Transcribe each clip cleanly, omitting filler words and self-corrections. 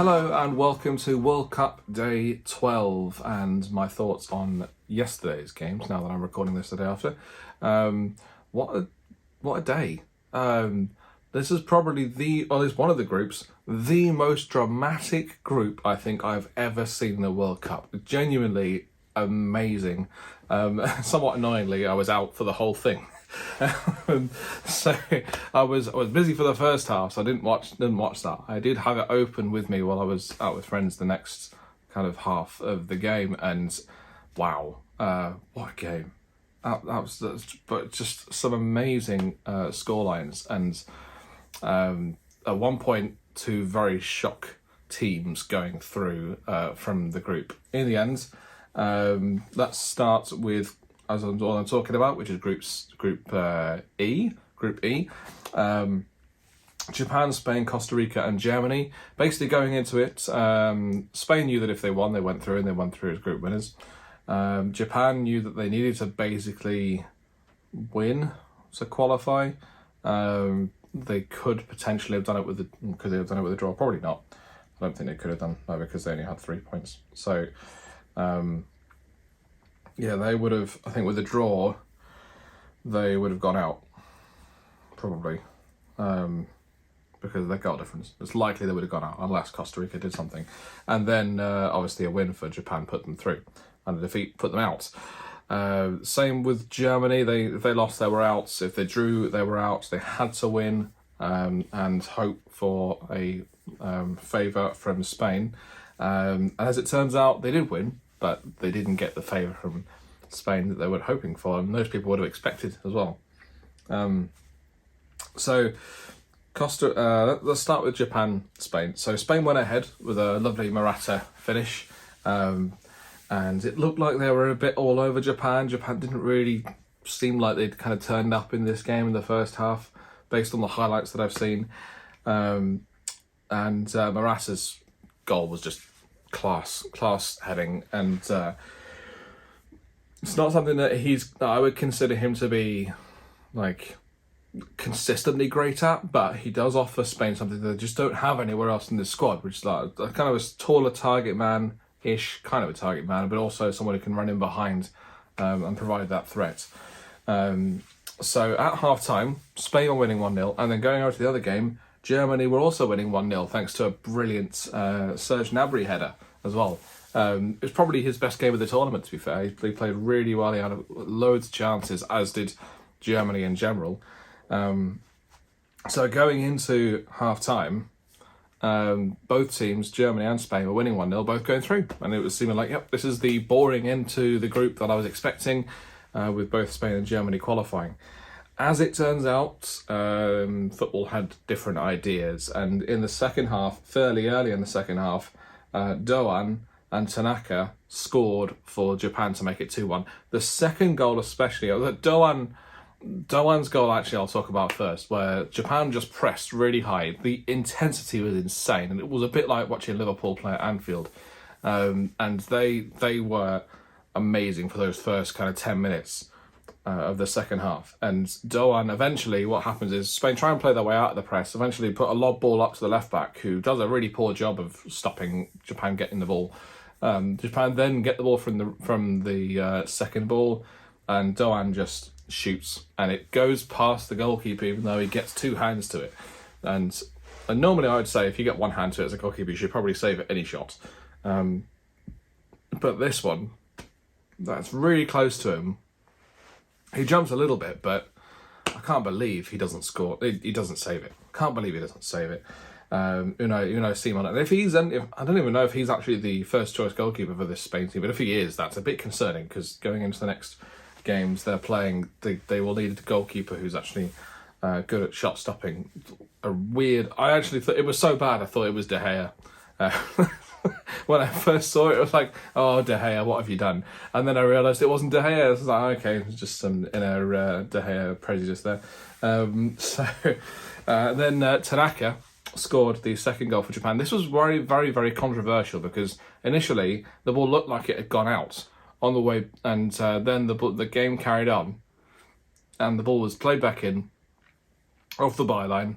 Hello and welcome to World Cup Day 12 and my thoughts on yesterday's games, now that I'm recording this the day after. What a day. This is probably or at least one of the groups, the most dramatic group I think I've ever seen in the World Cup. Genuinely amazing. Somewhat annoyingly, I was out for the whole thing. So I was busy for the first half, so I didn't watch that. I did have it open with me while I was out with friends the next kind of half of the game, and wow, what a game. That was but just some amazing scorelines, and at one point two very shock teams going through from the group. In the end, let's start with what I'm talking about, which is Group E. Japan, Spain, Costa Rica, and Germany. Basically, going into it, Spain knew that if they won, they went through, and they won through as group winners. Japan knew that they needed to basically win to qualify. They could potentially have done it with the draw. Probably not. I don't think they could have done that because they only had 3 points. So. Yeah, they would have, I think with a draw, they would have gone out, probably, because of their goal difference. It's likely they would have gone out, unless Costa Rica did something. And then, obviously, a win for Japan put them through, and a defeat put them out. Same with Germany, if they lost, they were out. If they drew, they were out. They had to win and hope for a favour from Spain. And as it turns out, they did win, but they didn't get the favour from Spain that they were hoping for, and most people would have expected as well. So, let's start with Japan, Spain. So Spain went ahead with a lovely Morata finish, and it looked like they were a bit all over Japan. Japan didn't really seem like they'd kind of turned up in this game in the first half, based on the highlights that I've seen. And Morata's goal was just class heading, and it's not something that I would consider him to be like consistently great at, but he does offer Spain something that they just don't have anywhere else in this squad, which is like a kind of a taller target man-ish kind of a target man, but also someone who can run in behind and provide that threat. So at half-time, Spain were winning 1-0, and then going over to the other game, Germany were also winning 1-0 thanks to a brilliant Serge Gnabry header as well. It was probably his best game of the tournament, to be fair. He played really well. He had loads of chances, as did Germany in general. So going into half-time, both teams, Germany and Spain, were winning 1-0, both going through. And it was seeming like, yep, this is the boring end to the group that I was expecting, with both Spain and Germany qualifying. As it turns out, football had different ideas, and in the second half, fairly early in the second half, Doan and Tanaka scored for Japan to make it 2-1. The second goal especially, Doan's goal actually I'll talk about first, where Japan just pressed really high. The intensity was insane, and it was a bit like watching Liverpool play at Anfield. And they were amazing for those first kind of 10 minutes. Of the second half. And Doan, eventually what happens is Spain try and play their way out of the press, eventually put a lob ball up to the left back, who does a really poor job of stopping Japan getting the ball. Japan then get the ball from the second ball, and Doan just shoots, and it goes past the goalkeeper, even though he gets two hands to it. And normally I would say if you get one hand to it as a goalkeeper, you should probably save any shot. But this one, that's really close to him. He jumps a little bit, but I can't believe he doesn't score. He doesn't save it. Can't believe he doesn't save it. Simon. And I don't even know if he's actually the first choice goalkeeper for this Spain team, but if he is, that's a bit concerning, because going into the next games they're playing, they will need a goalkeeper who's actually good at shot stopping. I actually thought it was so bad. I thought it was De Gea. When I first saw it, it was like, oh, De Gea, what have you done? And then I realised it wasn't De Gea. I was like, okay, it's just some inner De Gea prejudice there. Then Tanaka scored the second goal for Japan. This was very, very, very controversial, because initially the ball looked like it had gone out on the way, and then the game carried on, and the ball was played back in off the byline,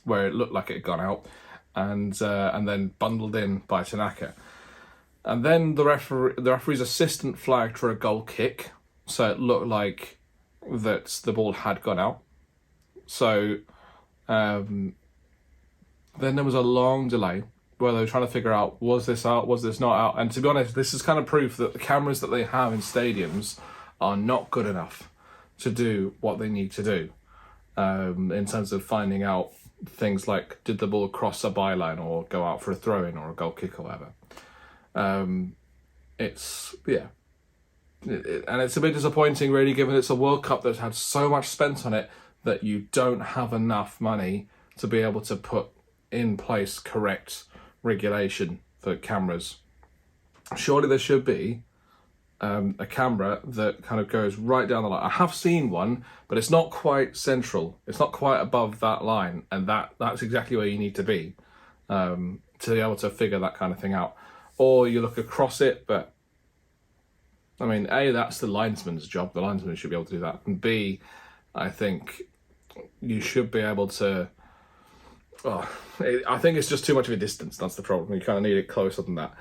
where it looked like it had gone out. and then bundled in by Tanaka. And then the referee's assistant flagged for a goal kick, so it looked like that the ball had gone out. So then there was a long delay where they were trying to figure out, was this out, was this not out? And to be honest, this is kind of proof that the cameras that they have in stadiums are not good enough to do what they need to do in terms of finding out things like, did the ball cross a byline or go out for a throw-in or a goal kick or whatever. And it's a bit disappointing, really, given it's a World Cup that's had so much spent on it that you don't have enough money to be able to put in place correct regulation for cameras. Surely there should be a camera that kind of goes right down the line. I have seen one, but it's not quite central. It's not quite above that line, and that's exactly where you need to be to be able to figure that kind of thing out. Or you look across it, but I mean, A, that's the linesman's job. The linesman should be able to do that. And B, I think you should be able to... I think it's just too much of a distance. That's the problem. You kind of need it closer than that.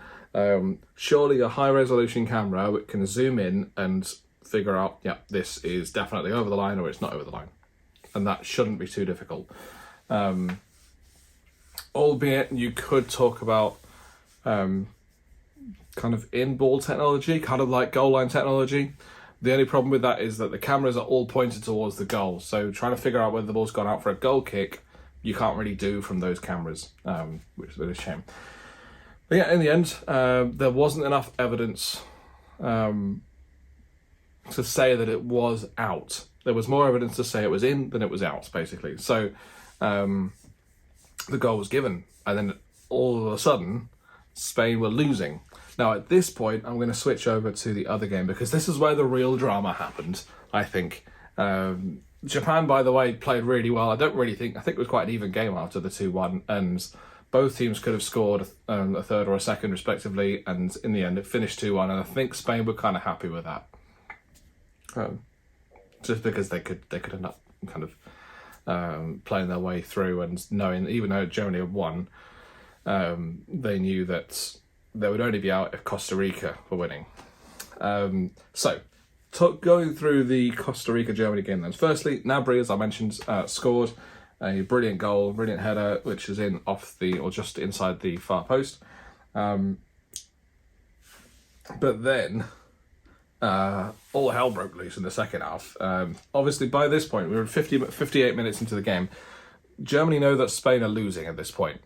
Surely a high-resolution camera can zoom in and figure out, yeah, this is definitely over the line or it's not over the line. And that shouldn't be too difficult. Albeit you could talk about kind of in-ball technology, kind of like goal line technology. The only problem with that is that the cameras are all pointed towards the goal. So trying to figure out whether the ball's gone out for a goal kick, you can't really do from those cameras, which is a bit of a shame. But yeah, in the end, there wasn't enough evidence to say that it was out. There was more evidence to say it was in than it was out, basically. So the goal was given, and then all of a sudden, Spain were losing. Now, at this point, I'm going to switch over to the other game, because this is where the real drama happened, I think. Japan, by the way, played really well. I think it was quite an even game after the 2-1, and both teams could have scored a third or a second, respectively, and in the end, it finished 2-1, and I think Spain were kind of happy with that. Just because they could end up kind of playing their way through, and knowing, even though Germany had won, they knew that they would only be out if Costa Rica were winning. Going through the Costa Rica-Germany game then. Firstly, Gnabry, as I mentioned, scored a brilliant goal, brilliant header, which is just inside the far post. But then all hell broke loose in the second half. Obviously, by this point, we were 58 minutes into the game. Germany know that Spain are losing at this point.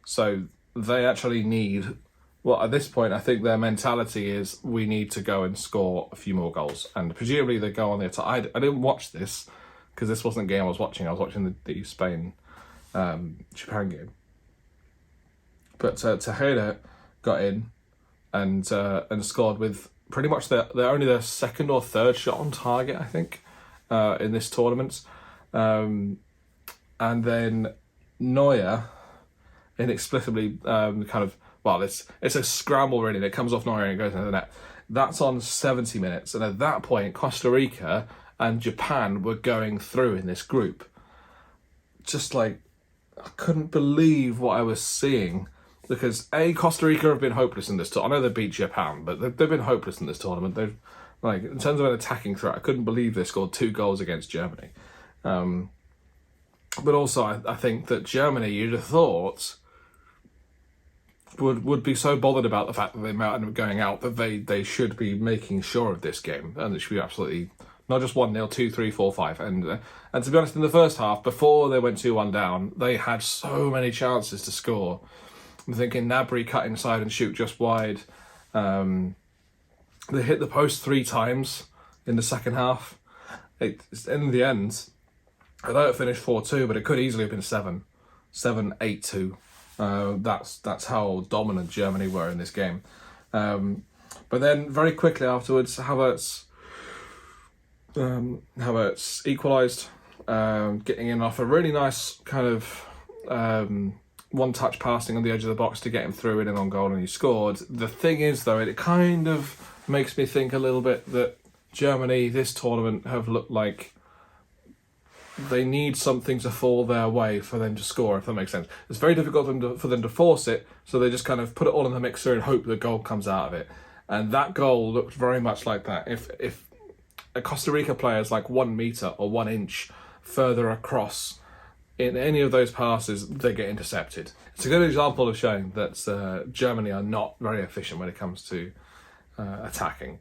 So they actually need... Well, at this point, I think their mentality is, we need to go and score a few more goals. And presumably they go on the attack. I didn't watch this, because this wasn't the game I was watching. I was watching the Spain-Japan game. But Tejeda got in and scored with pretty much their second or third shot on target, I think, in this tournament. And then Neuer inexplicably it's a scramble really, and it comes off Neuer and it goes into the net. That's on 70 minutes, and at that point, Costa Rica and Japan were going through in this group. Just like, I couldn't believe what I was seeing, because Costa Rica have been hopeless in this tournament. I know they beat Japan, but they've been hopeless in this tournament. They've, like, in terms of an attacking threat, I couldn't believe they scored 2 goals against Germany. But also, I think that Germany, you'd have thought, would be so bothered about the fact that they might end up going out that they should be making sure of this game, and it should be absolutely not just 1-0, 2-3, 4-5. And to be honest, in the first half, before they went 2-1 down, they had so many chances to score. I'm thinking Gnabry cut inside and shoot just wide. They hit the post 3 times in the second half. In the end, I know it finished 4-2, but it could easily have been 7-8-2. That's how dominant Germany were in this game. But then very quickly afterwards, Havertz equalised, getting in off a really nice kind of one-touch passing on the edge of the box to get him through in and on goal, and he scored. The thing is, though, it kind of makes me think a little bit that Germany, this tournament, have looked like they need something to fall their way for them to score, if that makes sense. It's very difficult for them to force it, so they just kind of put it all in the mixer and hope the goal comes out of it. And that goal looked very much like that. If a Costa Rica player is like 1 meter or 1 inch further across in any of those passes, they get intercepted. It's a good example of showing that Germany are not very efficient when it comes to attacking.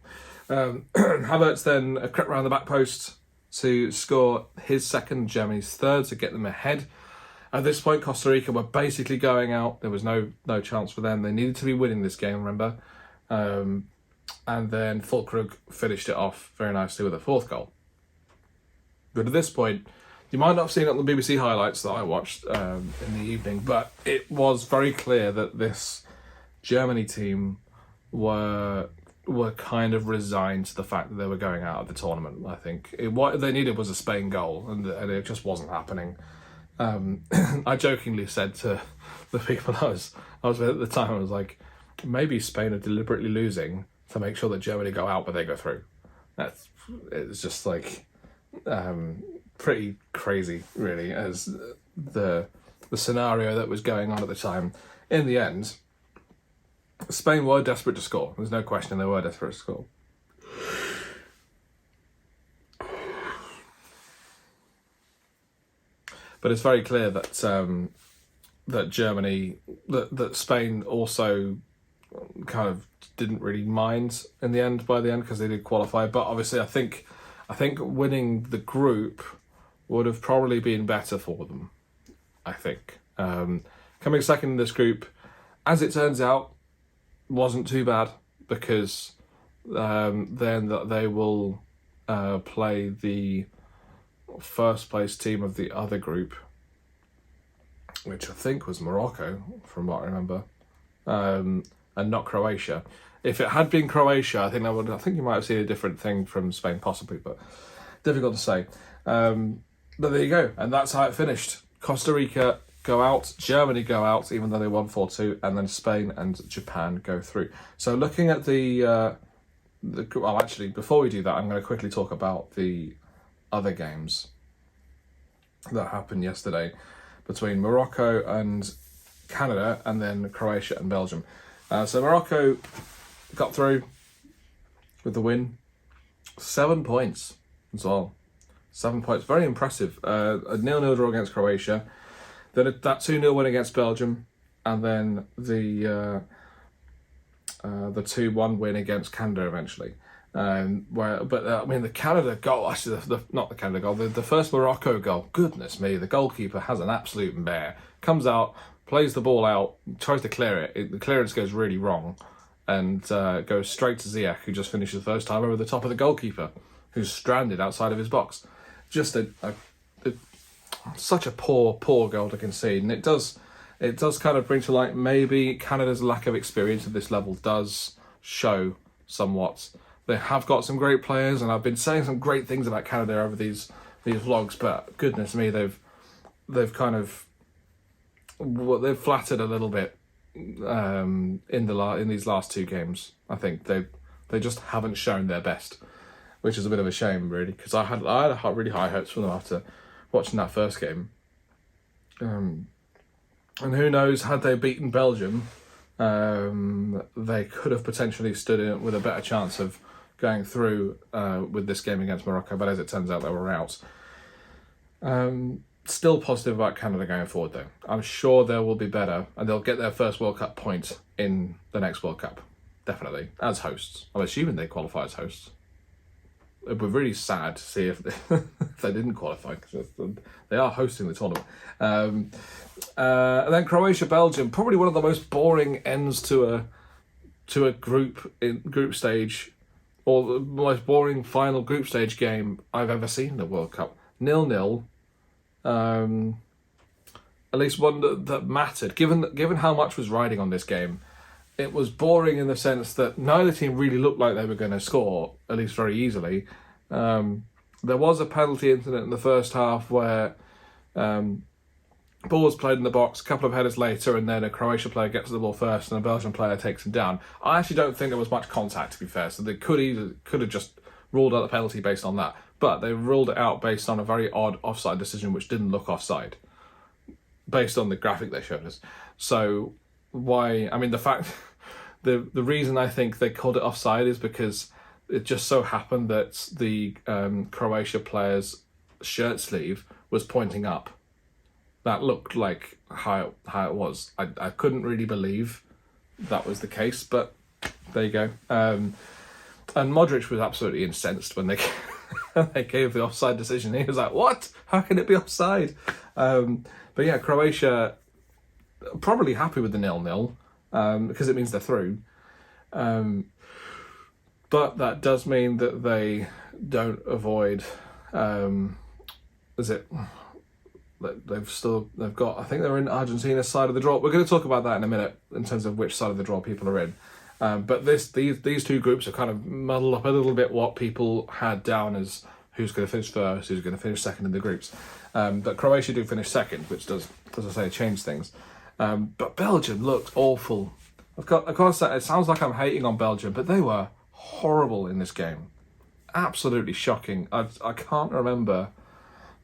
Havertz then crept around the back post to score his second, Germany's third, to get them ahead. At this point, Costa Rica were basically going out. There was no chance for them. They needed to be winning this game, remember? And then Fulkrug finished it off very nicely with a fourth goal. But at this point, you might not have seen it on the BBC highlights that I watched in the evening, but it was very clear that this Germany team were kind of resigned to the fact that they were going out of the tournament. I think what they needed was a Spain goal, and it just wasn't happening. I jokingly said to the people I was with at the time, I was like, maybe Spain are deliberately losing to make sure that Germany go out, but they go through. It's just like pretty crazy, really, as the scenario that was going on at the time. In the end, Spain were desperate to score. There's no question they were desperate to score. But it's very clear that that Spain also kind of didn't really mind in the end, by the end, because they did qualify. But obviously, I think winning the group would have probably been better for them. I think coming second in this group, as it turns out, wasn't too bad, because then they will play the first place team of the other group, which I think was Morocco, from what I remember, and not Croatia. If it had been Croatia, I think you might have seen a different thing from Spain, possibly, but difficult to say. But there you go, and that's how it finished. Costa Rica go out, Germany go out, even though they won 4-2, and then Spain and Japan go through. So looking at well, actually, before we do that, I'm going to quickly talk about the other games that happened yesterday between Morocco and Canada, and then Croatia and Belgium. So Morocco got through with the win. 7 points as well. 7 points, very impressive. A 0-0 draw against Croatia, then that 2-0 win against Belgium, and then the 2-1 win against Canada eventually. The Canada goal, actually, not the Canada goal, the first Morocco goal, goodness me, the goalkeeper has an absolute mare. Comes out, plays the ball out, tries to clear it. The clearance goes really wrong, and goes straight to Ziyech, who just finishes the first time over the top of the goalkeeper, who's stranded outside of his box. Just such a poor goal to concede, and it does kind of bring to light maybe Canada's lack of experience at this level does show somewhat. They have got some great players, and I've been saying some great things about Canada over these vlogs, but goodness me, they've flattered a little bit in these last two games. I think they just haven't shown their best, which is a bit of a shame, really, because I had really high hopes for them after watching that first game. And who knows, had they beaten Belgium, they could have potentially stood in with a better chance of going through with this game against Morocco, but as it turns out, they were out. Still positive about Canada going forward, though. I'm sure they will be better, and they'll get their first World Cup point in the next World Cup, definitely, as hosts. I'm assuming they qualify as hosts. It would be really sad to see if they didn't qualify, because they are hosting the tournament. And then Croatia, Belgium, probably one of the most boring ends to a group stage, or the most boring final group stage game I've ever seen in the World Cup. 0-0. At least one that mattered. Given how much was riding on this game, it was boring in the sense that neither team really looked like they were going to score, at least very easily. There was a penalty incident in the first half where ball was played in the box, a couple of headers later, and then a Croatia player gets the ball first and a Belgian player takes him down. I actually don't think there was much contact, to be fair, so they could have just ruled out the penalty based on that. but they ruled it out based on a very odd offside decision, which didn't look offside, based on the graphic they showed us. So why? I mean, the fact, the reason I think they called it offside is because it just so happened that the Croatia player's shirt sleeve was pointing up. That looked like how it was. I couldn't really believe that was the case, but there you go. And Modric was absolutely incensed when they they gave the offside decision. He was like, "What? How can it be offside?" But yeah, Croatia probably happy with the 0-0 because it means they're through. But that does mean that they don't avoid. They've got. I think they're in Argentina's side of the draw. We're going to talk about that in a minute in terms of which side of the draw people are in. But these two groups have kind of muddled up a little bit what people had down as who's going to finish first, who's going to finish second in the groups. But Croatia do finish second, which does, as I say, change things. But Belgium looked awful. I've got to say, it sounds like I'm hating on Belgium, but they were horrible in this game. Absolutely shocking. I can't remember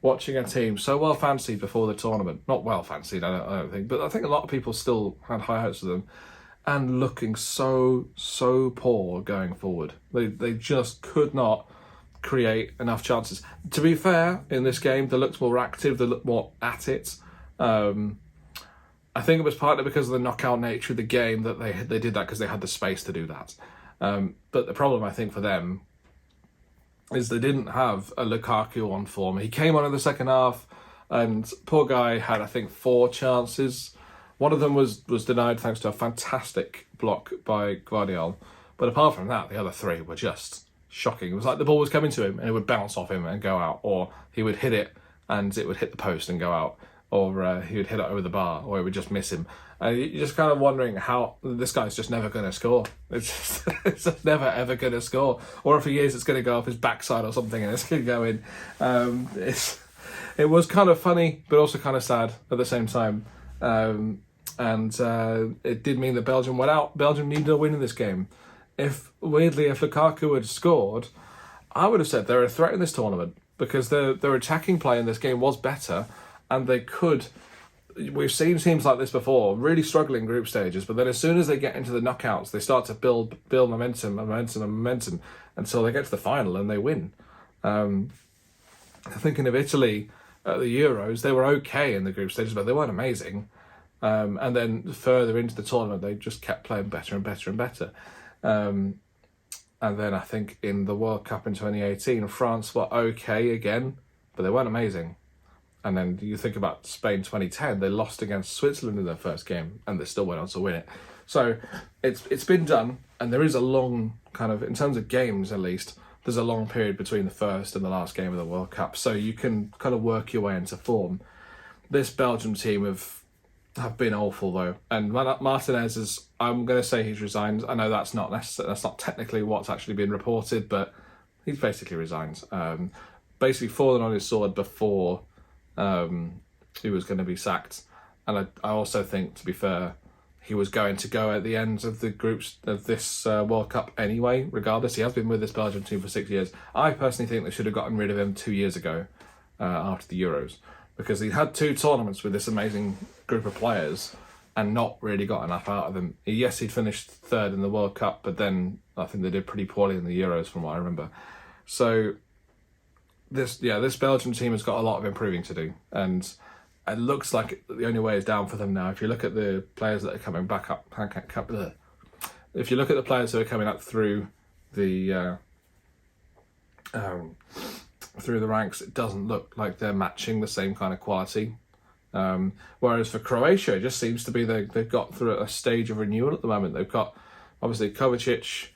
watching a team so well fancied before the tournament. Not well fancied, I don't think, but I think a lot of people still had high hopes of them, and looking so poor going forward. They just could not create enough chances. To be fair, in this game, they looked more active, they looked more at it. I think it was partly because of the knockout nature of the game that they did that, because they had the space to do that. But the problem, I think, for them is they didn't have a Lukaku on form. He came on in the second half, and poor guy had, I think, 4 chances. One of them was denied thanks to a fantastic block by Guardiola. But apart from that, the other 3 were just shocking. It was like the ball was coming to him and it would bounce off him and go out, or he would hit it and it would hit the post and go out, or he would hit it over the bar, or it would just miss him. And you're just kind of wondering how this guy's just never going to score. It's just never ever going to score. Or if he is, it's going to go off his backside or something and it's going to go in. It was kind of funny, but also kind of sad at the same time. It did mean that Belgium went out. Belgium needed a win in this game. If Lukaku had scored, I would have said they're a threat in this tournament, because their attacking play in this game was better, and they could. We've seen teams like this before, really struggling group stages, but then as soon as they get into the knockouts, they start to build momentum until they get to the final and they win. Thinking of Italy at the Euros, they were okay in the group stages, but they weren't amazing. And then further into the tournament, they just kept playing better and better and better. And then I think in the World Cup in 2018, France were okay again, but they weren't amazing. And then you think about Spain 2010, they lost against Switzerland in their first game, and they still went on to win it. So it's been done, and there is a long kind of, in terms of games at least, there's a long period between the first and the last game of the World Cup, so you can kind of work your way into form. This Belgium team have been awful though, and Martinez is, I'm going to say he's resigned. I know that's not technically what's actually been reported, but he's basically resigned. Basically fallen on his sword before he was going to be sacked. And I also think, to be fair, he was going to go at the end of the groups of this World Cup anyway, regardless. He has been with this Belgium team for 6 years. I personally think they should have gotten rid of him 2 years ago after the Euros, because he had 2 tournaments with this amazing group of players and not really got enough out of them. Yes, he'd finished 3rd in the World Cup, but then I think they did pretty poorly in the Euros from what I remember. So this Belgium team has got a lot of improving to do, and it looks like the only way is down for them now. If you look at the players that are coming back up, if you look at the players who are coming up through the ranks, it doesn't look like they're matching the same kind of quality. Whereas for Croatia, it just seems to be they've got through a stage of renewal at the moment. They've got obviously Kovacic,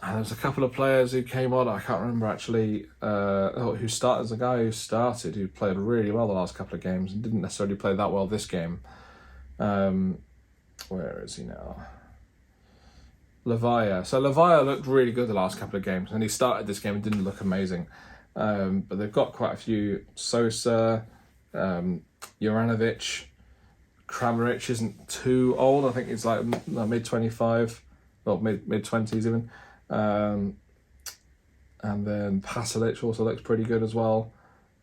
and there's a couple of players who came on, I can't remember actually, who started. There's a guy who played really well the last couple of games and didn't necessarily play that well this game. Where is he now? Lavia. So Lavia looked really good the last couple of games, and he started this game and didn't look amazing. But they've got quite a few. Sosa, Juranovic, Kramaric isn't too old. I think he's like mid-25, or mid-20s even. And then Pasalic also looks pretty good as well.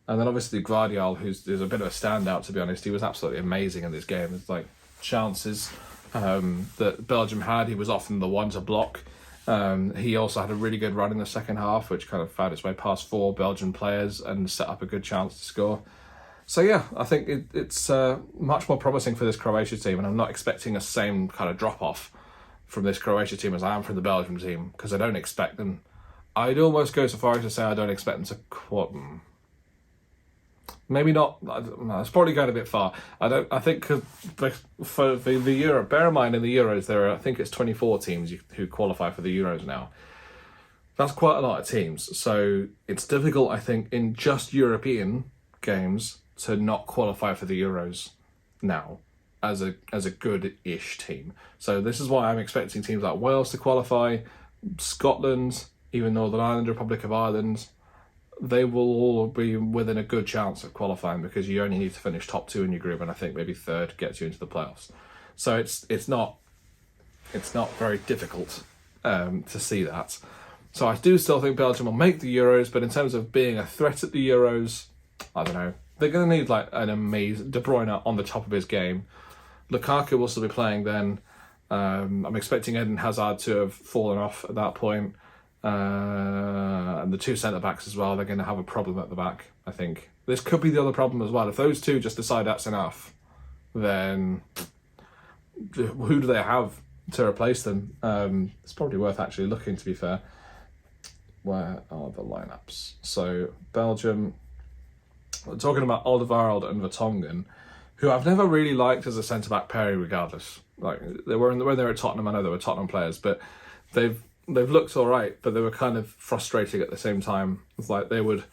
And then obviously Gvardiol, who's a bit of a standout, to be honest. He was absolutely amazing in this game. It's like chances that Belgium had, he was often the one to block. He also had a really good run in the second half, which kind of found its way past 4 Belgian players and set up a good chance to score. So yeah, I think it's much more promising for this Croatia team, and I'm not expecting the same kind of drop-off from this Croatia team as I am from the Belgium team, because I don't expect them. I'd almost go so far as to say I don't expect them to maybe not. It's probably going a bit far. I think for the Euro. Bear in mind, in the Euros there are, I think it's 24 teams who qualify for the Euros now. That's quite a lot of teams. So it's difficult, I think, in just European games to not qualify for the Euros now as a good-ish team. So this is why I'm expecting teams like Wales to qualify, Scotland, even Northern Ireland, Republic of Ireland. They will all be within a good chance of qualifying, because you only need to finish top 2 in your group, and I think maybe third gets you into the playoffs. So it's not very difficult to see that. So I do still think Belgium will make the Euros, but in terms of being a threat at the Euros, I don't know. They're going to need like an amazing De Bruyne on the top of his game. Lukaku will still be playing then. I'm expecting Eden Hazard to have fallen off at that point. And the 2 centre-backs as well, they're going to have a problem at the back, I think. This could be the other problem as well. If those 2 just decide that's enough, then who do they have to replace them? It's probably worth actually looking, to be fair. Where are the lineups? So, Belgium, we're talking about Alderweireld and Vertonghen, who I've never really liked as a centre-back pairing regardless. Like, when they were at Tottenham, I know they were Tottenham players, but they've looked all right, but they were kind of frustrating at the same time. It's like they would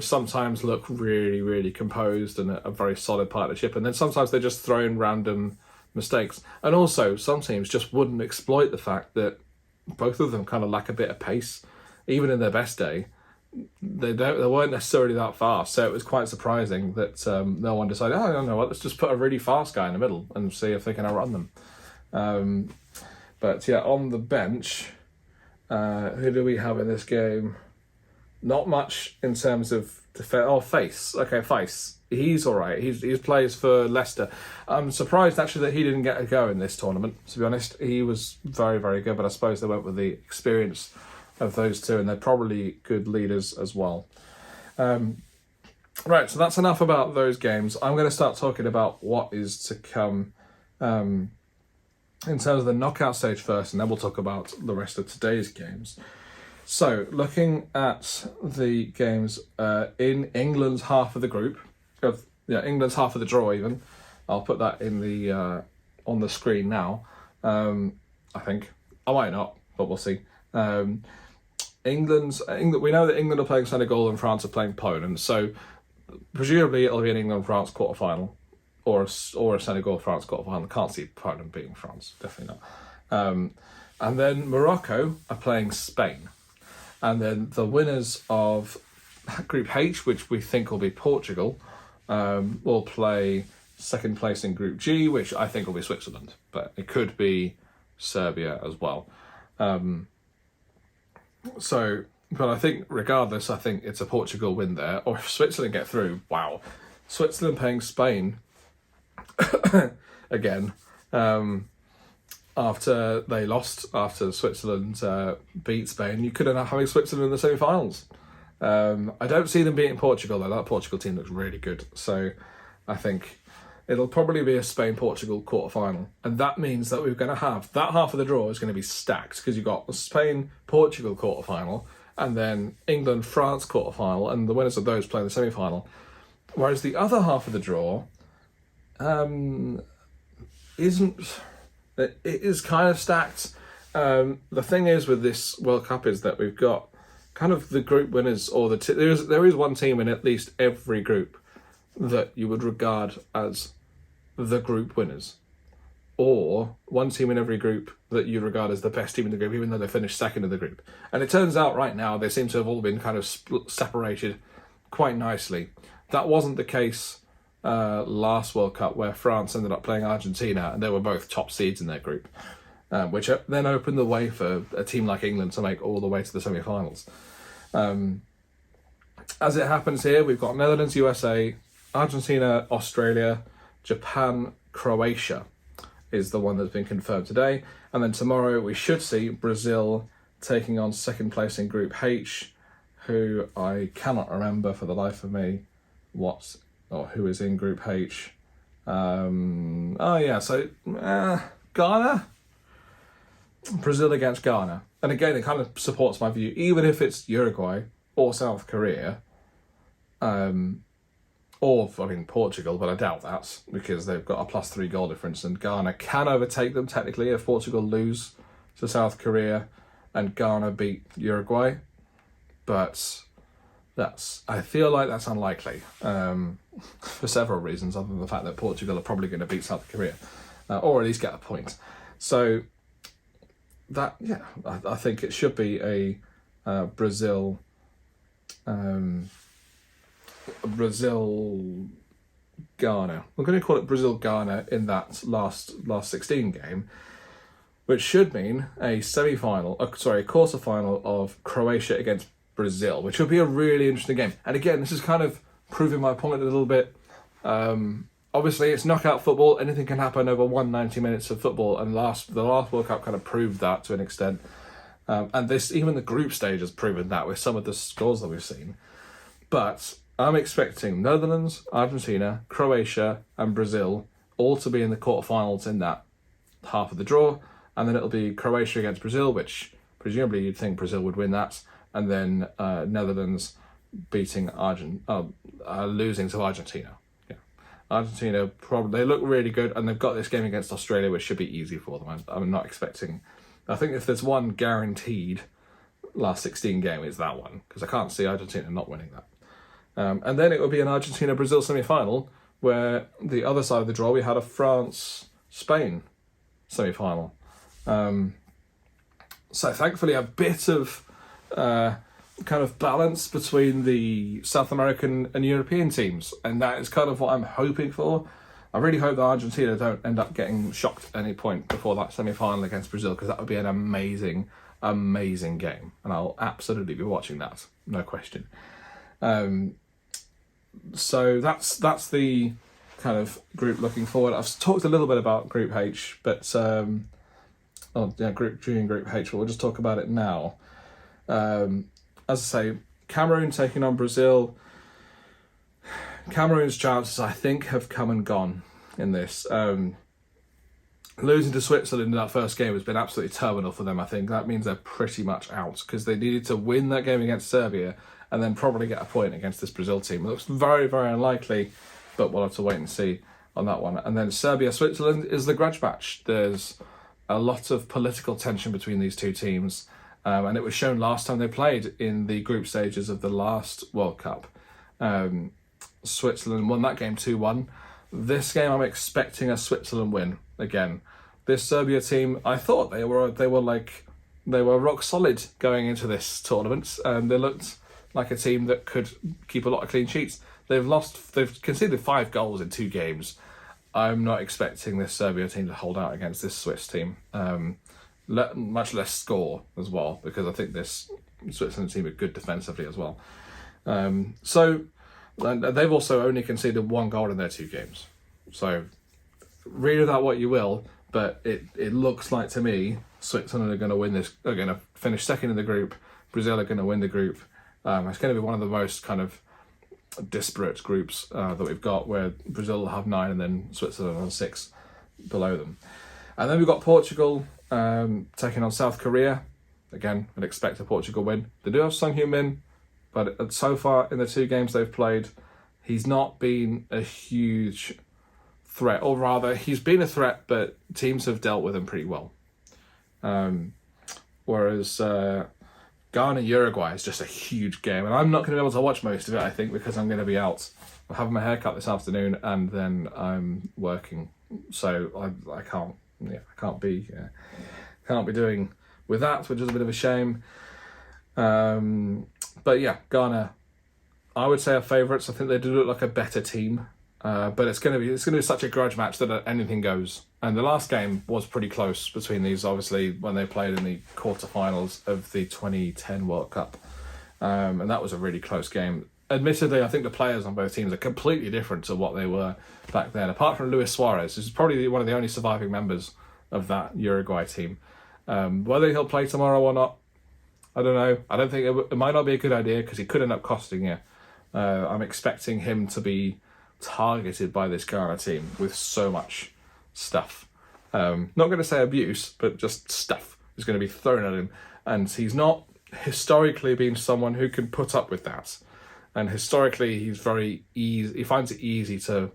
sometimes look really, really composed and a very solid partnership, and then sometimes they just throw in random mistakes. And also, some teams just wouldn't exploit the fact that both of them kind of lack a bit of pace, even in their best day. They weren't necessarily that fast, so it was quite surprising that no one decided, oh, I don't know what, let's just put a really fast guy in the middle and see if they can outrun them. But yeah, on the bench. Who do we have in this game? Not much in terms of defense. Oh, Face. Okay, Face. He's all right. He plays for Leicester. I'm surprised actually that he didn't get a go in this tournament. To be honest, he was very, very good. But I suppose they went with the experience of those 2, and they're probably good leaders as well. Right. So that's enough about those games. I'm going to start talking about what is to come. In terms of the knockout stage first, and then we'll talk about the rest of today's games. So, looking at the games in England's half of the group, England's half of the draw even. I'll put that in the on the screen now. I think I might not, but we'll see. England. We know that England are playing Senegal and France are playing Poland. So, presumably it'll be an England-France quarterfinal. Or a Senegal-France quarterfinal. Can't see Poland beating France, definitely not. And then Morocco are playing Spain. And then the winners of Group H, which we think will be Portugal, will play second place in Group G, which I think will be Switzerland. But it could be Serbia as well. But I think regardless, I think it's a Portugal win there. Or if Switzerland get through, wow. Switzerland playing Spain again, after they lost, after Switzerland beat Spain. You could end up having Switzerland in the semi-finals. I don't see them beating Portugal, though. That Portugal team looks really good. So I think it'll probably be a Spain-Portugal quarterfinal. And that means that we're going to have, that half of the draw is going to be stacked, because you've got the Spain-Portugal quarterfinal, and then England-France quarterfinal, and the winners of those play the semi-final. Whereas the other half of the draw it is kind of stacked. The thing is with this World Cup is that we've got kind of the group winners, or there is one team in at least every group that you would regard as the group winners, or one team in every group that you regard as the best team in the group, even though they finished second in the group. And it turns out right now they seem to have all been kind of separated quite nicely. That wasn't the case last World Cup, where France ended up playing Argentina and they were both top seeds in their group, which then opened the way for a team like England to make all the way to the semi-finals. As it happens here, we've got Netherlands, USA, Argentina, Australia, Japan, Croatia is the one that's been confirmed today. And then tomorrow we should see Brazil taking on second place in Group H, who I cannot remember for the life of me who is in Group H. Ghana? Brazil against Ghana. And again, it kind of supports my view, even if it's Uruguay or South Korea, Portugal, but I doubt that because they've got a +3 goal difference, and Ghana can overtake them technically if Portugal lose to South Korea and Ghana beat Uruguay. But I feel like that's unlikely for several reasons, other than the fact that Portugal are probably going to beat South Korea or at least get a point. So I think it should be a Brazil Ghana. We're going to call it Brazil Ghana in that last 16 game, which should mean a quarter-final of Croatia against Brazil, which will be a really interesting game. And again, this is kind of proving my point a little bit. Obviously, it's knockout football. Anything can happen over 190 minutes of football, and the last World Cup kind of proved that to an extent. And even the group stage has proven that with some of the scores that we've seen. But I'm expecting Netherlands, Argentina, Croatia, and Brazil all to be in the quarterfinals in that half of the draw, and then it'll be Croatia against Brazil, which presumably you'd think Brazil would win that, and then Netherlands beating losing to Argentina. Yeah, Argentina they look really good, and they've got this game against Australia, which should be easy for them. I'm not expecting. I think if there's one guaranteed last 16 game, it's that one, because I can't see Argentina not winning that. And then it would be an Argentina-Brazil semi-final, where the other side of the draw we had a France-Spain semi-final. So thankfully a bit of kind of balance between the South American and European teams, and that is kind of what I'm hoping for. I really hope that Argentina don't end up getting shocked at any point before that semi-final against Brazil, because that would be an amazing game, and I'll absolutely be watching that, no question. So that's the kind of group looking forward. I've talked a little bit about Group H, but Group G and Group H, but we'll just talk about it now. As I say, Cameroon taking on Brazil. Cameroon's chances, I think, have come and gone in this. Losing to Switzerland in that first game has been absolutely terminal for them, I think. That means they're pretty much out, because they needed to win that game against Serbia and then probably get a point against this Brazil team. It looks very, very unlikely, but we'll have to wait and see on that one. And then Serbia-Switzerland is the grudge match. There's a lot of political tension between these two teams, and it was shown last time they played in the group stages of the last World Cup. Switzerland won that game 2-1. This game, I'm expecting a Switzerland win again. This Serbia team, I thought they were rock solid going into this tournament, and they looked like a team that could keep a lot of clean sheets. They've conceded 5 goals in 2 games. I'm not expecting this Serbia team to hold out against this Swiss team, much less score as well, because I think this Switzerland team are good defensively as well. So they've also only conceded 1 goal in their 2 games. So read that what you will, but it looks like to me Switzerland are going to win this. Are going to finish second in the group. Brazil are going to win the group. It's going to be one of the most kind of disparate groups that we've got, where Brazil will have 9 and then Switzerland on 6 below them. And then we've got Portugal taking on South Korea. Again, I'd expect a Portugal win. They do have Son Heung-min, but so far in the 2 games they've played, he's not been a huge threat, or rather, he's been a threat, but teams have dealt with him pretty well. Whereas Ghana-Uruguay is just a huge game, and I'm not going to be able to watch most of it, I think, because I'm going to be out. I'm having my hair cut this afternoon, and then I'm working, so I can't be doing with that, which is a bit of a shame. But yeah, Ghana, I would say, are favourites. I think they do look like a better team, but it's going to be such a grudge match that anything goes. And the last game was pretty close between these, obviously, when they played in the quarterfinals of the 2010 World Cup. and that was a really close game. Admittedly, I think the players on both teams are completely different to what they were back then. Apart from Luis Suarez, who's probably one of the only surviving members of that Uruguay team. Whether he'll play tomorrow or not, I don't know. I don't think it might not be a good idea because he could end up costing you. I'm expecting him to be targeted by this Ghana team with so much stuff. Not going to say abuse, but just stuff is going to be thrown at him. And he's not historically been someone who can put up with that. And historically, he's very easy. He finds it easy to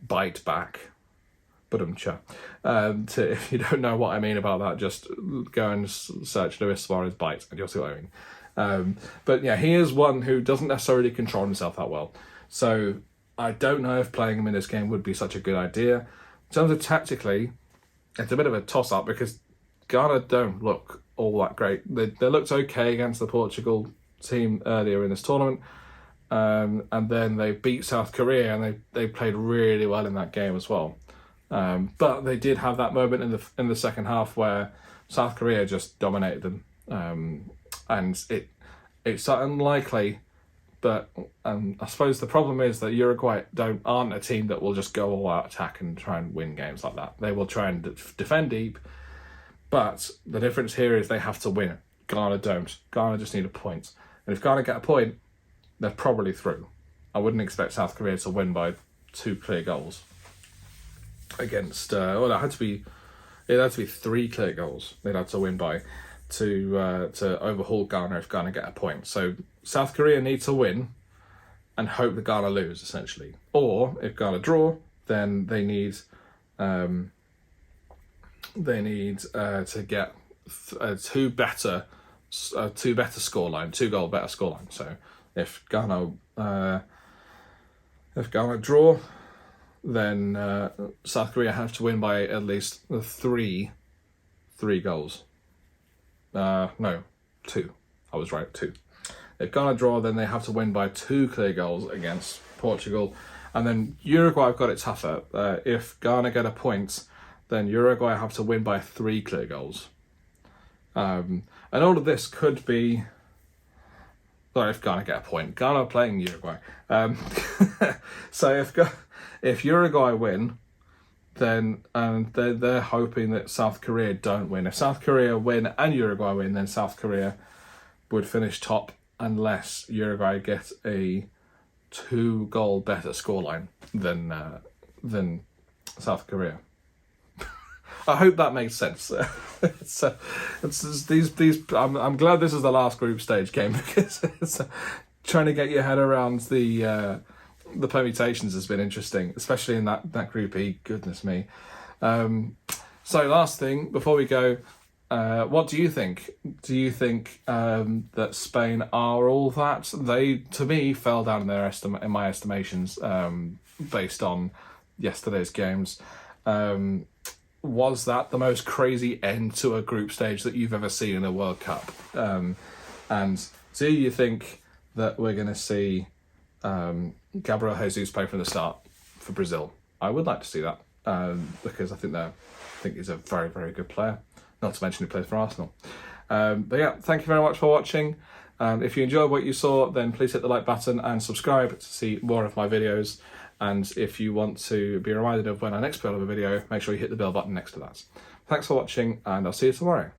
bite back. If you don't know what I mean about that, just go and search Luis Suarez bite, and you'll see what I mean. But yeah, he is one who doesn't necessarily control himself that well. So I don't know if playing him in this game would be such a good idea. In terms of tactically, it's a bit of a toss-up because Ghana don't look all that great. They looked okay against the Portugal team earlier in this tournament. And then they beat South Korea, and they played really well in that game as well. But they did have that moment in the second half where South Korea just dominated them, and it's unlikely. But I suppose the problem is that Uruguay aren't a team that will just go all out attack and try and win games like that. They will try and defend deep, but the difference here is they have to win. Ghana don't. Ghana just need a point, and if Ghana get a point, they're probably through. I wouldn't expect South Korea to win by 2 clear goals against. It had to be 3 clear goals. They'd have to win by to overhaul Ghana if Ghana get a point. So South Korea need to win and hope that Ghana lose, essentially. Or if Ghana draw, then they need to get a 2 better scoreline, 2 goal better scoreline. So if Ghana draw, then South Korea have to win by at least 3 goals. No, 2. I was right, 2. If Ghana draw, then they have to win by 2 clear goals against Portugal. And then Uruguay have got it tougher. If Ghana get a point, then Uruguay have to win by 3 clear goals. And all of this could be... Sorry, if Ghana get a point. Ghana are playing Uruguay. So if Uruguay win, then they're hoping that South Korea don't win. If South Korea win and Uruguay win, then South Korea would finish top unless Uruguay get a 2 goal better scoreline than South Korea. I hope that makes sense. I'm glad this is the last group stage game because trying to get your head around the permutations has been interesting, especially in that Group E. Goodness me. So last thing before we go, what do you think? Do you think that Spain are all that? They, to me, fell down in my estimations based on yesterday's games. Was that the most crazy end to a group stage that you've ever seen in a World Cup? And do you think that we're going to see Gabriel Jesus play from the start for Brazil? I would like to see that because I think he's a very, very good player. Not to mention he plays for Arsenal. But yeah, thank you very much for watching. If you enjoyed what you saw, then please hit the like button and subscribe to see more of my videos. And if you want to be reminded of when I next put up a video, make sure you hit the bell button next to that. Thanks for watching, and I'll see you tomorrow.